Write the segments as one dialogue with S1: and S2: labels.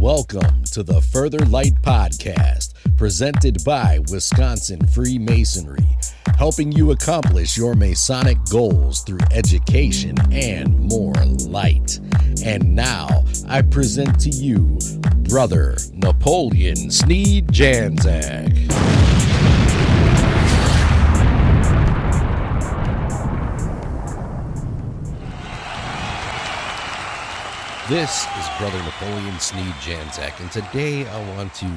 S1: Welcome to the Further Light Podcast, presented by Wisconsin Freemasonry, helping you accomplish your Masonic goals through education and more light. And now, I present to you Brother Napoleon Sneed Janczak. This is Brother Napoleon Sneed Janczak, and today I want to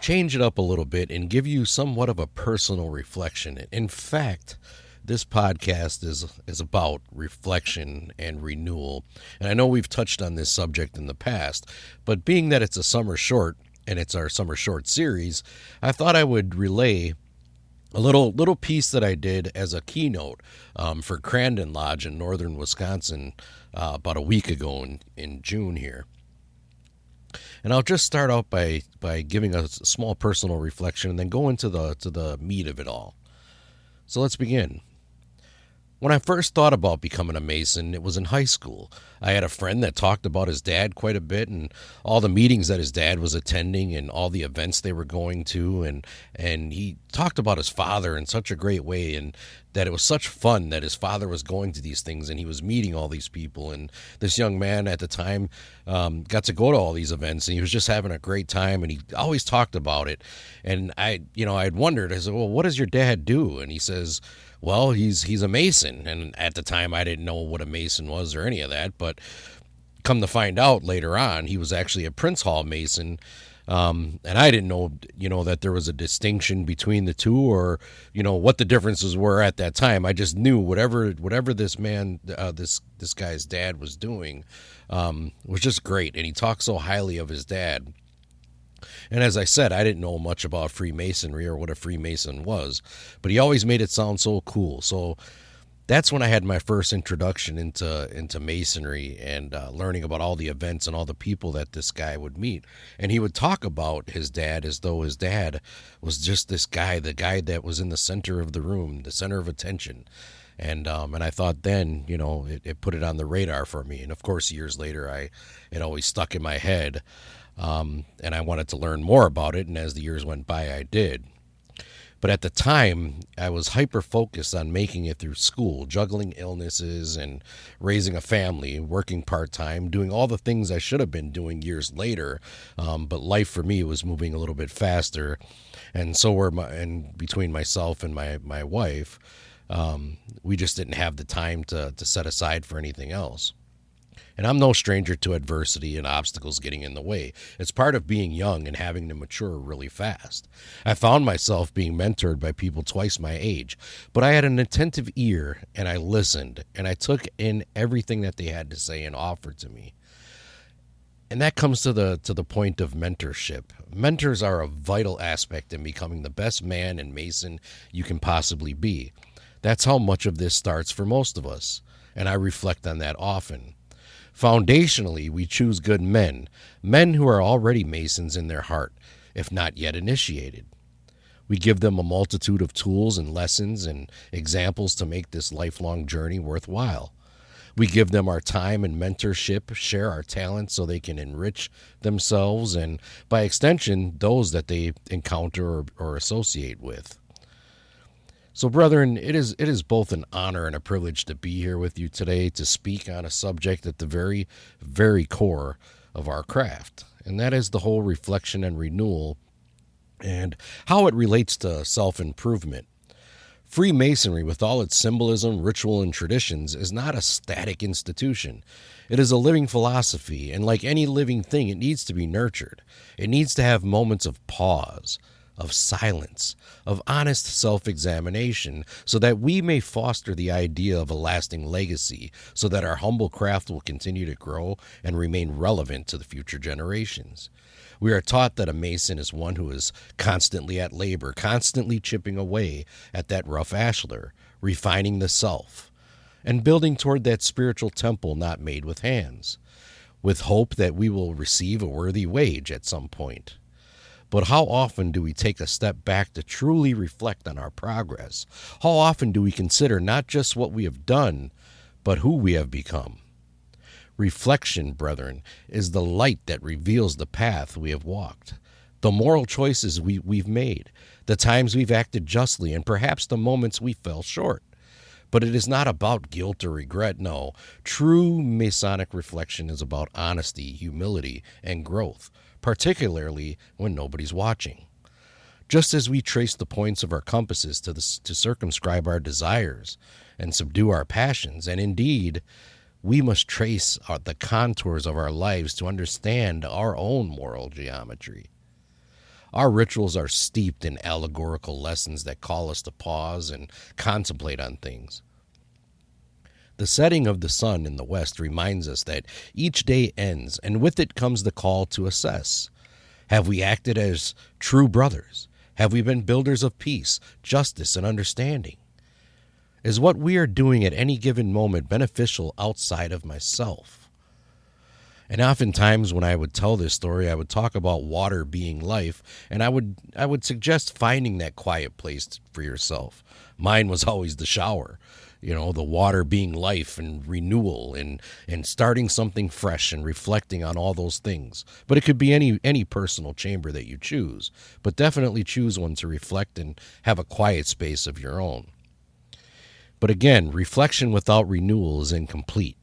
S1: change it up a little bit and give you somewhat of a personal reflection. In fact, this podcast is about reflection and renewal, and I know we've touched on this subject in the past, but being that it's a summer short, and it's our summer short series, I thought I would relay a little piece that I did as a keynote for Crandon Lodge in northern Wisconsin about a week ago in June here. And I'll just start out by giving a small personal reflection and then go into the meat of it all. So let's begin. When I first thought about becoming a Mason, it was in high school. I had a friend that talked about his dad quite a bit and all the meetings that his dad was attending and all the events they were going to. And he talked about his father in such a great way, and that it was such fun that his father was going to these things and he was meeting all these people. And this young man at the time got to go to all these events, and he was just having a great time, and he always talked about it. And I'd wondered, I said, well, what does your dad do? And he says, well, he's a Mason. And at the time, I didn't know what a Mason was or any of that. But come to find out later on, he was actually a Prince Hall Mason. And I didn't know, that there was a distinction between the two, or, what the differences were at that time. I just knew whatever this man, this guy's dad was doing, was just great. And he talked so highly of his dad. And as I said, I didn't know much about Freemasonry or what a Freemason was, but he always made it sound so cool. So that's when I had my first introduction into Masonry and learning about all the events and all the people that this guy would meet. And he would talk about his dad as though his dad was just this guy, the guy that was in the center of the room, the center of attention. And I thought then, it put it on the radar for me. And of course, years later, it always stuck in my head. And I wanted to learn more about it, and as the years went by, I did. But at the time, I was hyper-focused on making it through school, juggling illnesses and raising a family, working part-time, doing all the things I should have been doing years later. But life for me was moving a little bit faster, and between myself and my wife, we just didn't have the time to set aside for anything else. And I'm no stranger to adversity and obstacles getting in the way. It's part of being young and having to mature really fast. I found myself being mentored by people twice my age, but I had an attentive ear, and I listened, and I took in everything that they had to say and offered to me. And that comes to the point of mentorship. Mentors are a vital aspect in becoming the best man and Mason you can possibly be. That's how much of this starts for most of us, and I reflect on that often. Foundationally, we choose good men who are already Masons in their heart, if not yet initiated. We give them a multitude of tools and lessons and examples to make this lifelong journey worthwhile. We give them our time and mentorship, share our talents so they can enrich themselves and, by extension, those that they encounter or associate with. So, brethren, it is both an honor and a privilege to be here with you today to speak on a subject at the very, very core of our craft, and that is the whole reflection and renewal and how it relates to self-improvement. Freemasonry, with all its symbolism, ritual, and traditions, is not a static institution. It is a living philosophy, and like any living thing, it needs to be nurtured. It needs to have moments of pause, of silence, of honest self-examination, so that we may foster the idea of a lasting legacy, so that our humble craft will continue to grow and remain relevant to the future generations. We are taught that a Mason is one who is constantly at labor, constantly chipping away at that rough ashlar, refining the self, and building toward that spiritual temple not made with hands, with hope that we will receive a worthy wage at some point. But how often do we take a step back to truly reflect on our progress? How often do we consider not just what we have done, but who we have become? Reflection, brethren, is the light that reveals the path we have walked, the moral choices we've made, the times we've acted justly, and perhaps the moments we fell short. But it is not about guilt or regret, no. True Masonic reflection is about honesty, humility, and growth, particularly when nobody's watching. Just as we trace the points of our compasses to circumscribe our desires and subdue our passions, and indeed, we must trace the contours of our lives to understand our own moral geometry. Our rituals are steeped in allegorical lessons that call us to pause and contemplate on things. The setting of the sun in the west reminds us that each day ends, and with it comes the call to assess. Have we acted as true brothers? Have we been builders of peace, justice, and understanding? Is what we are doing at any given moment beneficial outside of myself? And oftentimes when I would tell this story, I would talk about water being life, and I would suggest finding that quiet place for yourself. Mine was always the shower, the water being life and renewal and starting something fresh and reflecting on all those things. But it could be any personal chamber that you choose, but definitely choose one to reflect and have a quiet space of your own. But again, reflection without renewal is incomplete.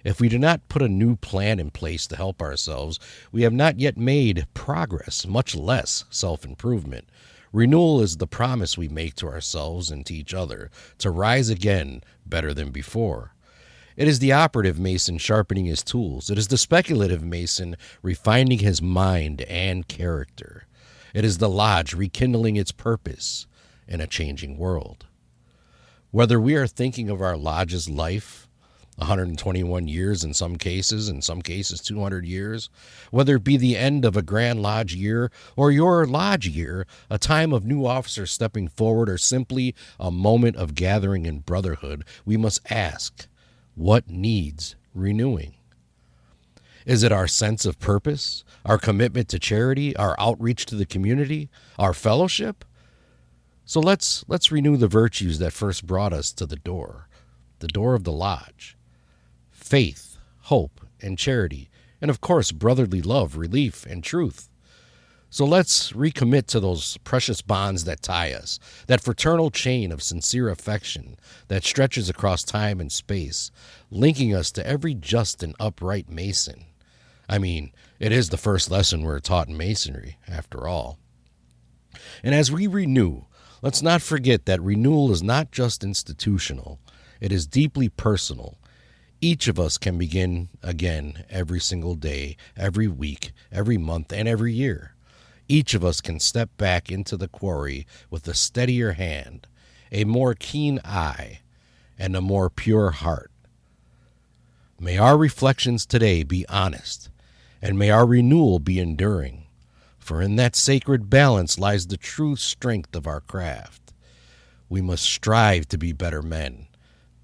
S1: If we do not put a new plan in place to help ourselves, we have not yet made progress, much less self-improvement. Renewal is the promise we make to ourselves and to each other, to rise again better than before. It is the operative Mason sharpening his tools. It is the speculative Mason refining his mind and character. It is the lodge rekindling its purpose in a changing world. Whether we are thinking of our lodge's life, 121 years in some cases 200 years, whether it be the end of a Grand Lodge year or your lodge year, a time of new officers stepping forward, or simply a moment of gathering in brotherhood, we must ask, what needs renewing? Is it our sense of purpose, our commitment to charity, our outreach to the community, our fellowship? So let's renew the virtues that first brought us to the door of the lodge. Faith, hope, and charity, and of course, brotherly love, relief, and truth. So let's recommit to those precious bonds that tie us, that fraternal chain of sincere affection that stretches across time and space, linking us to every just and upright Mason. I mean, it is the first lesson we're taught in Masonry, after all. And as we renew, let's not forget that renewal is not just institutional, it is deeply personal. Each of us can begin again every single day, every week, every month, and every year. Each of us can step back into the quarry with a steadier hand, a more keen eye, and a more pure heart. May our reflections today be honest, and may our renewal be enduring, for in that sacred balance lies the true strength of our craft. We must strive to be better men,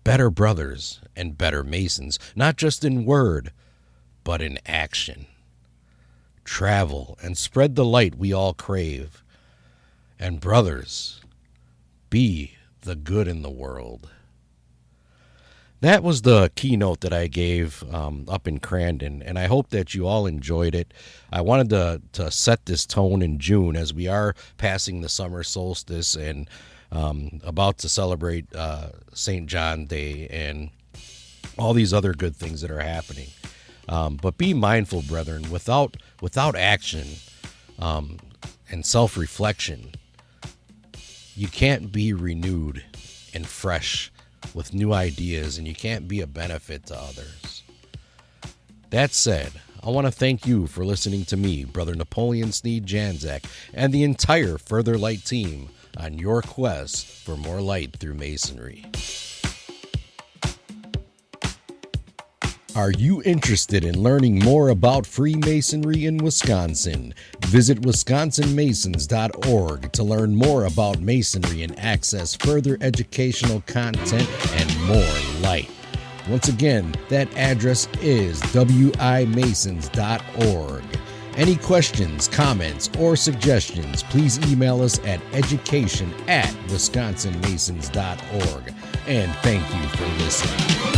S1: better brothers, and better Masons, not just in word, but in action. Travel and spread the light we all crave. And brothers, be the good in the world. That was the keynote that I gave up in Crandon, and I hope that you all enjoyed it. I wanted to set this tone in June as we are passing the summer solstice and about to celebrate St. John Day and all these other good things that are happening. But be mindful, brethren, without action and self-reflection, you can't be renewed and fresh with new ideas, and you can't be a benefit to others. That said, I want to thank you for listening to me, Brother Napoleon Sneed Janczak, and the entire Further Light team on your quest for more light through Masonry. Are you interested in learning more about Freemasonry in Wisconsin? Visit wisconsinmasons.org to learn more about Masonry and access further educational content and more light. Once again, that address is wimasons.org. Any questions, comments, or suggestions, please email us at education@wisconsinmasons.org. And thank you for listening.